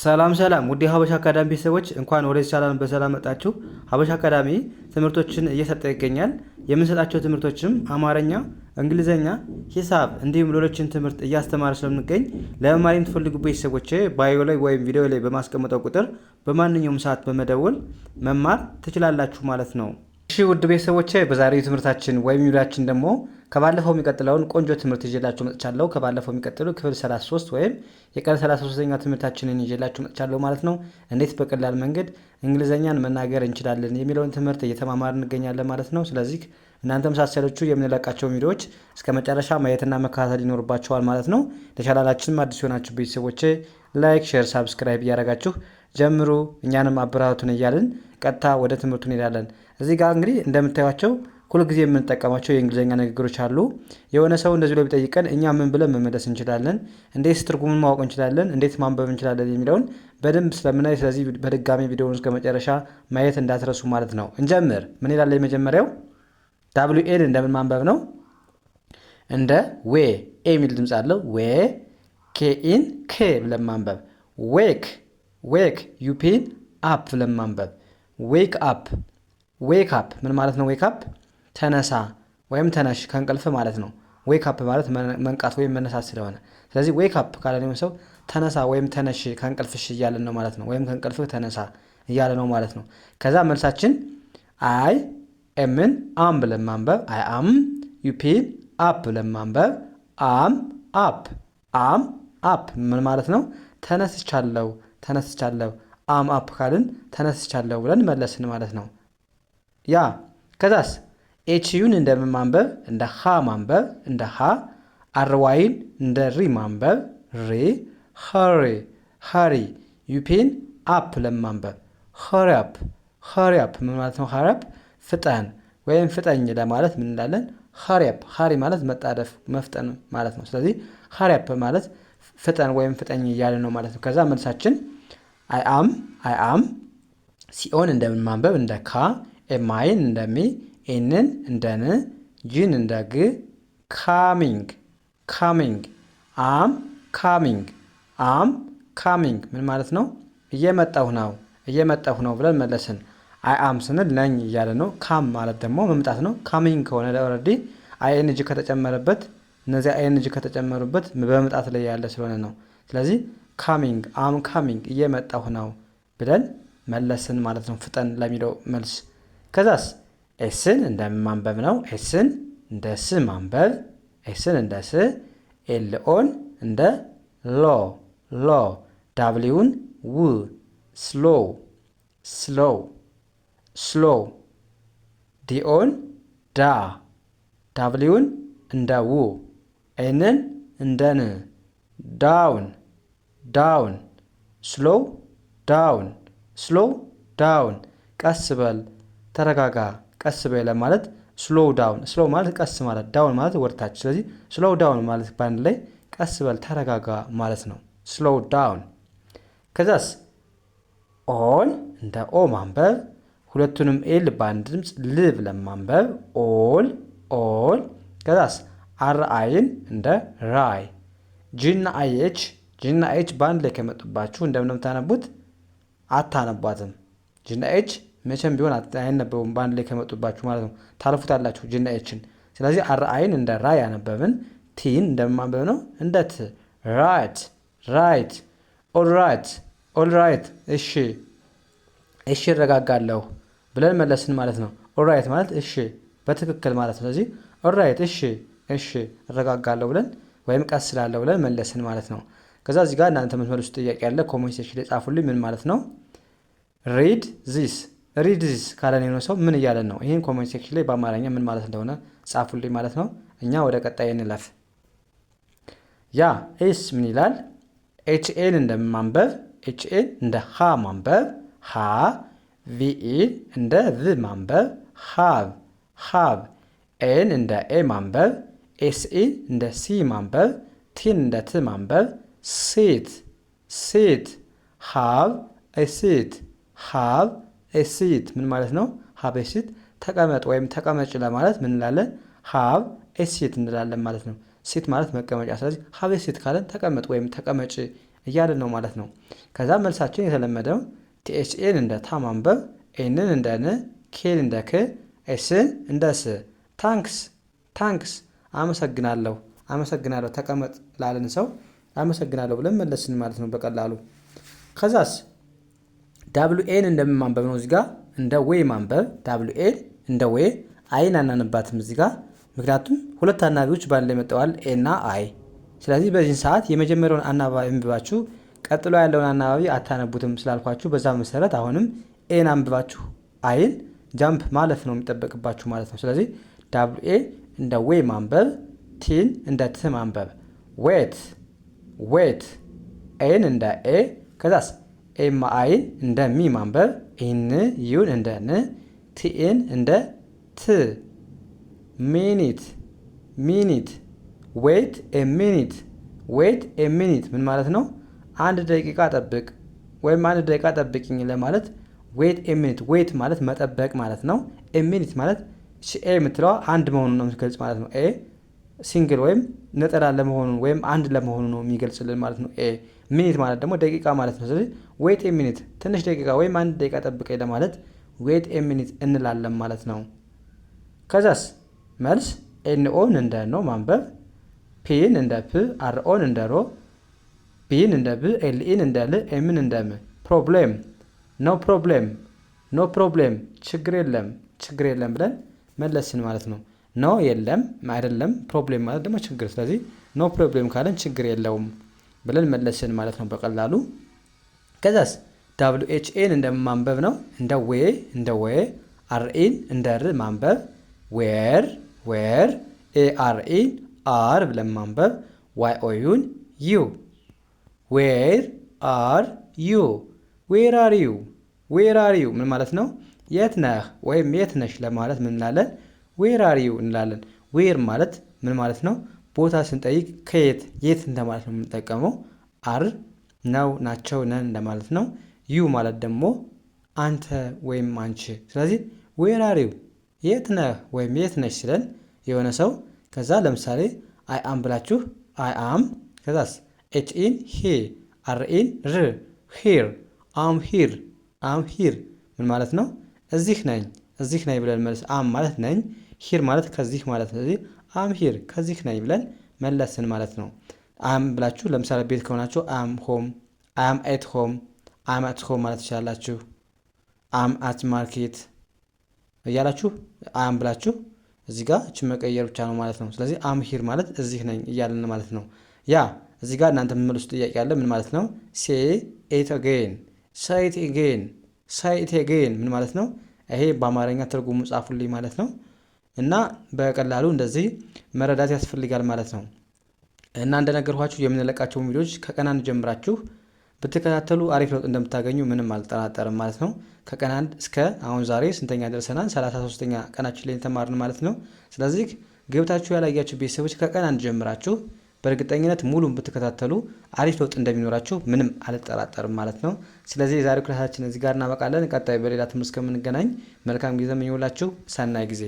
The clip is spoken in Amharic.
ሰላም ሰላም ውድ ሀበሻ አካዳሚ ቤተሰቦች እንኳን ወደ ቻናል በሰላም መጣችሁ። ሀበሻ አካዳሚ ትምህርቶችን እየሰጠ ይገኛል። የምንሰጣቸው ትምህርቶችም አማርኛ፣ እንግሊዘኛ፣ ሂሳብ እንዲሁም ሌሎችን ትምህርት እያስተማረ ስለምንገኝ ለመማር የምትፈልጉ ቤተሰቦች ባዮ ላይ ወይም ቪዲዮ ላይ በማስቀመጠው ቁጥር በማንኛውም ሰዓት በመደወል መማር ትችላላችሁ ማለት ነው። እሺ ውድ ቤተሰቦቼ በዛሬው ትምህርታችን ወይም ቪዲዮአችን ደግሞ ከባለፈው የሚቀጥለውን ቆንጆ ትምህርት ይዤላችሁ መጥቻለሁ። ከባለፈው የሚቀጥሉ ክፍል 33 ወይም የቀን 33ኛ ትምህርታችንን ይዤላችሁ መጥቻለሁ ማለት ነው። እንዴት በቀላል መንገድ እንግሊዘኛን መናገር እንችላለን የሚለውን ትምህርት እየተማማርን እንገኛለን ማለት ነው። ስለዚህ እናንተም ሳትሰለቹ የምንለቃቸው ቪዲዮዎች እስከ መጨረሻ ማየትና መከታተል ይኖርባችኋል ማለት ነው። ለቻናላችንም አዲስ የሆናችሁ ቤተሰቦቼ ላይክ፣ ሼር፣ ሳብስክራይብ እያደረጋችሁ ጀምሩ። እኛንም አበረታቱን እያልን ቀጥታ ወደ ትምህርቱ እንሄዳለን። እዚህ ጋር እንግዲህ እንደምታዩቸው ሁል ጊዜ የምንጠቀማቸው የእንግሊዘኛ ንግግሮች አሉ። የሆነ ሰው እንደዚህ ብሎ ቢጠይቀን እኛ ምን ብለን መመለስ እንችላለን፣ እንዴት ትርጉሙን ማወቅ እንችላለን፣ እንዴት ማንበብ እንችላለን የሚለውን በደንብ ስለምናይ፣ ስለዚህ በድጋሚ ቪዲዮውን እስከ መጨረሻ ማየት እንዳትረሱ ማለት ነው። እንጀምር። ምን ይላል? የመጀመሪያው ዳብሊው ኤን እንደምን ማንበብ ነው? እንደ ዌ ኤ የሚል ድምፅ አለው። ዌ ኬኢን ኬ ብለን ማንበብ። ዌክ ዌክ ዩፒን አፕ ብለን ማንበብ። ዌክ አፕ ዌክ አፕ ምን ማለት ነው? ዌክ አፕ ተነሳ ወይም ተነሽ ከእንቅልፍ ማለት ነው። ዌክ አፕ ማለት መንቃት ወይም መነሳት ስለሆነ፣ ስለዚህ ዌክ አፕ ካለን ሰው ተነሳ ወይም ተነሽ ከእንቅልፍሽ እያለን ነው ማለት ነው። ወይም ከእንቅልፍህ ተነሳ እያለ ነው ማለት ነው። ከዛ መልሳችን አይ ኤምን አም ብለን ማንበብ። አይ አም ዩፒን አፕ ብለን ማንበብ። አም አፕ አም አፕ ምን ማለት ነው? ተነስቻለሁ ተነስቻለሁ። አም አፕ ካልን ተነስቻለሁ ብለን መለስን ማለት ነው። ያ ከዛስ ኤችዩን እንደምን ማንበብ? እንደ ሃ ማንበብ። እንደ ሃ አርዋይን እንደ ሪ ማንበብ። ሪ ሀሪ ሀሪ ዩፒን አፕ ለማንበብ። ሀሪ አፕ ሀሪ አፕ ምን ማለት ነው? ሀሪ አፕ ፍጠን ወይም ፍጠኝ ለማለት ምን እንላለን? ሀሪ አፕ። ሀሪ ማለት መጣደፍ መፍጠን ማለት ነው። ስለዚህ ሀሪ አፕ ማለት ፍጠን ወይም ፍጠኝ እያለ ነው ማለት ነው። ከዛ መልሳችን አይ አም ሲኦን እንደምን ማንበብ? እንደ ካ ኤማይን እንደ ሚ ኤንን እንደ ን ጂን እንደ ግ ካሚንግ ካሚንግ አም ካሚንግ አም ካሚንግ ምን ማለት ነው? እየመጣሁ ነው ብለን መለስን። አይ አም ስንል ነኝ እያለ ነው። ካም ማለት ደግሞ መምጣት ነው። ካሚንግ ከሆነ ኦልሬዲ አይኤንጂ ከተጨመረበት እነዚህ አይኤንጂ ከተጨመሩበት በመምጣት ላይ ያለ ስለሆነ ነው። ስለዚህ ካሚንግ አም ካሚንግ እየመጣሁ ነው ብለን መለስን ማለት ነው፣ ፍጠን ለሚለው መልስ። ከዛስ ኤስን እንደማንበብ ነው። ኤስን እንደ ስ ማንበብ። ኤስን እንደ ስ፣ ኤልኦን እንደ ሎ ሎ፣ ዳብሊውን ው ስሎ ስሎ ስሎ፣ ዲኦን ዳ፣ ዳብሊውን እንደ ው፣ ኤንን እንደ ን ዳውን ዳውን፣ ስሎው ዳውን ስሎው ዳውን፣ ቀስ በል ተረጋጋ፣ ቀስ በል ለማለት ስሎው ዳውን። ስሎው ማለት ቀስ ማለት፣ ዳውን ማለት ወርታች። ስለዚህ ስሎው ዳውን ማለት በአንድ ላይ ቀስ በል ተረጋጋ ማለት ነው። ስሎው ዳውን። ከዛስ ኦን እንደ ኦ ማንበብ። ሁለቱንም ኤል በአንድ ድምፅ ል ብለን ማንበብ። ኦል ኦል። ከዛስ አር አይን እንደ ራይ። ጂና አይች ጂና ኤች በአንድ ላይ ከመጡባችሁ እንደምን የምታነቡት? አታነቧትም። ጂና ኤች መቼም ቢሆን አይነበቡም በአንድ ላይ ከመጡባችሁ ማለት ነው። ታልፉታላችሁ ጂና ኤችን። ስለዚህ አር አይን እንደ ራይ ያነበብን። ቲን እንደማንበብ ነው? እንደ ት ራይት ራይት። ኦልራይት ኦልራይት እሺ እሺ እረጋጋለሁ ብለን መለስን ማለት ነው። ኦልራይት ማለት እሺ በትክክል ማለት ነው። ስለዚህ ኦልራይት እሺ እሺ እረጋጋለሁ ብለን ወይም ቀስ እላለሁ ብለን መለስን ማለት ነው። ከዛ እዚህ ጋር እናንተ የምትመልሱት ጥያቄ ያለ ኮሜንት ሴክሽን ላይ ጻፉልኝ። ምን ማለት ነው? ሪድ ዚስ ሪድ ዚስ ካለን የሆነ ሰው ምን እያለን ነው? ይህን ኮሜንት ሴክሽን ላይ በአማርኛ ምን ማለት እንደሆነ ጻፉልኝ ማለት ነው። እኛ ወደ ቀጣይ እንለፍ። ያ ኤስ ምን ይላል? ኤችኤን እንደማንበብ። ኤችኤን እንደ ሃ ማንበብ። ሃ ቪኢን እንደ ቭ ማንበብ። ሃቭ ሃቭ። ኤን እንደ ኤ ማንበብ። ኤስኢን እንደ ሲ ማንበብ። ቲን እንደ ት ማንበብ። ሴት ሴት። ሃቭ ኤ ሴት ሃቭ ኤ ሴት ምን ማለት ነው? ሃቭ ኤ ሴት ተቀመጥ ወይም ተቀመጭ ለማለት ምን እንላለን? ሃቭ ኤ ሴት እንላለን ማለት ነው። ሴት ማለት መቀመጫ። ስለዚህ ሃቭ ኤ ሴት ካለን ተቀመጥ ወይም ተቀመጭ እያልን ነው ማለት ነው። ከዛ መልሳችን የተለመደው ቲኤችኤን እንደ ታ ማንበብ፣ ኤንን እንደ ን፣ ኬን እንደ ክ፣ ኤስን እንደ ስ። ታንክስ ታንክስ አመሰግናለሁ አመሰግናለሁ ተቀመጥ ላለን ሰው አመሰግናለሁ ብለን መለስን ማለት ነው በቀላሉ። ከዛስ ዳብሊው ኤን እንደምን ማንበብ ነው እዚጋ እንደ ዌይ ማንበብ። ዳብሊው ኤን እንደ ዌይ አይን አናነባትም እዚጋ ምክንያቱም ሁለት አናባቢዎች ባንድ ላይ መጥተዋል ኤ እና አይ። ስለዚህ በዚህ ሰዓት የመጀመሪያውን አናባቢ አንብባችሁ ቀጥሎ ያለውን አናባቢ አታነቡትም ስላልኳችሁ በዛ መሰረት አሁንም ኤን አንብባችሁ አይን ጃምፕ ማለት ነው የሚጠበቅባችሁ ማለት ነው። ስለዚህ ዳብሊው ኤ እንደ ዌይ ማንበብ፣ ቲን እንደ ት ማንበብ። ዌት ዌት፣ ኤን እንደ ኤ፣ ከዛስ ኤም አይን እንደ ሚ ማንበብ፣ ኢን ዩን እንደ ን፣ ቲኤን እንደ ት። ሚኒት ሚኒት፣ ዌት ኤ ሚኒት ዌት ኤ ሚኒት ምን ማለት ነው? አንድ ደቂቃ ጠብቅ ወይም አንድ ደቂቃ ጠብቅኝ ለማለት ዌት ኤ ሚኒት። ዌት ማለት መጠበቅ ማለት ነው። ኤ ሚኒት ማለት ኤ የምትለዋ አንድ መሆኑን ነው የሚገልጽ ማለት ነው። ኤ ሲንግል ወይም ነጠላ ለመሆኑን ወይም አንድ ለመሆኑ ነው የሚገልጽልን ማለት ነው። ኤ ሚኒት ማለት ደግሞ ደቂቃ ማለት ነው። ስለዚህ ዌት ኤ ሚኒት ትንሽ ደቂቃ ወይም አንድ ደቂቃ ጠብቀኝ ለማለት ዌት ኤ ሚኒት እንላለን ማለት ነው። ከዛስ መልስ ኤንኦን እንደ ኖ ማንበብ፣ ፒን እንደ ፕ፣ አርኦን እንደ ሮ፣ ቢን እንደ ብ፣ ኤልኢን እንደ ል፣ ኤምን እንደ ም። ፕሮብሌም ኖ ፕሮብሌም ኖ ፕሮብሌም ችግር የለም ችግር የለም ብለን መለስን ማለት ነው። ኖ የለም አይደለም፣ ፕሮብሌም ማለት ደግሞ ችግር። ስለዚህ ኖ ፕሮብሌም ካለን ችግር የለውም ብለን መለስን ማለት ነው በቀላሉ። ከዛስ ዳብሊው ኤች ኤን እንደማንበብ ነው እንደ ዌ እንደ ዌ፣ አርኢን እንደ ር ማንበብ፣ ዌር ዌር፣ ኤአርኢን አር ብለን ማንበብ፣ ዋይ ኦዩን ዩ። ዌር አር ዩ ዌር አር ዩ ዌር አር ዩ ምን ማለት ነው? የት ነህ ወይም የት ነሽ ለማለት ምን እንላለን? ዌር አር ዩ እንላለን። ዌር ማለት ምን ማለት ነው? ቦታ ስንጠይቅ ከየት የት እንደማለት ነው የምንጠቀመው። አር ነው ናቸው ነን እንደማለት ነው። ዩ ማለት ደግሞ አንተ ወይም አንቺ። ስለዚህ ዌር አር ዩ የት ነህ ወይም የት ነሽ ስለን የሆነ ሰው ከዛ ለምሳሌ አይ አም ብላችሁ አይ አም፣ ከዛስ ኤች ኢን ሂ፣ አር ኢን ር፣ ሂር አም ሂር አም ሂር ምን ማለት ነው? እዚህ ነኝ እዚህ ነኝ ብለን መልስ። አም ማለት ነኝ፣ ሂር ማለት ከዚህ ማለት ነው። ስለዚህ አም ሂር ከዚህ ነኝ ብለን መለስን ማለት ነው። አም ብላችሁ ለምሳሌ ቤት ከሆናችሁ አም ሆም፣ አም ኤት ሆም፣ አም አት ሆም ማለት ትችላላችሁ። አም አት ማርኬት እያላችሁ አም ብላችሁ እዚህ ጋር እችን መቀየር ብቻ ነው ማለት ነው። ስለዚህ አም ሂር ማለት እዚህ ነኝ እያለን ማለት ነው። ያ እዚህ ጋር እናንተ የምትመልሱ ጥያቄ አለ። ምን ማለት ነው? ሴ ኢት አጌን፣ ሳይ ኢት አጌን፣ ሳይ ኢት አጌን ምን ማለት ነው? ይሄ በአማርኛ ትርጉሙ ጻፉልኝ ማለት ነው። እና በቀላሉ እንደዚህ መረዳት ያስፈልጋል ማለት ነው። እና እንደነገርኳችሁ የምንለቃቸው ቪዲዮዎች ከቀን አንድ ጀምራችሁ ብትከታተሉ አሪፍ ለውጥ እንደምታገኙ ምንም አልጠራጠርም ማለት ነው። ከቀን አንድ እስከ አሁን ዛሬ ስንተኛ ደርሰናል? 33ኛ ቀናችን ላይ ተማርን ማለት ነው። ስለዚህ ገብታችሁ ያላያችሁ ቤተሰቦች ከቀን አንድ ጀምራችሁ በእርግጠኝነት ሙሉን ብትከታተሉ አሪፍ ለውጥ እንደሚኖራችሁ ምንም አልጠራጠርም ማለት ነው። ስለዚህ የዛሬው ክላሳችን እዚህ ጋር እናበቃለን። ቀጣይ በሌላ ትምህርት እስከምንገናኝ መልካም ጊዜ እመኝላችሁ። ሰናይ ጊዜ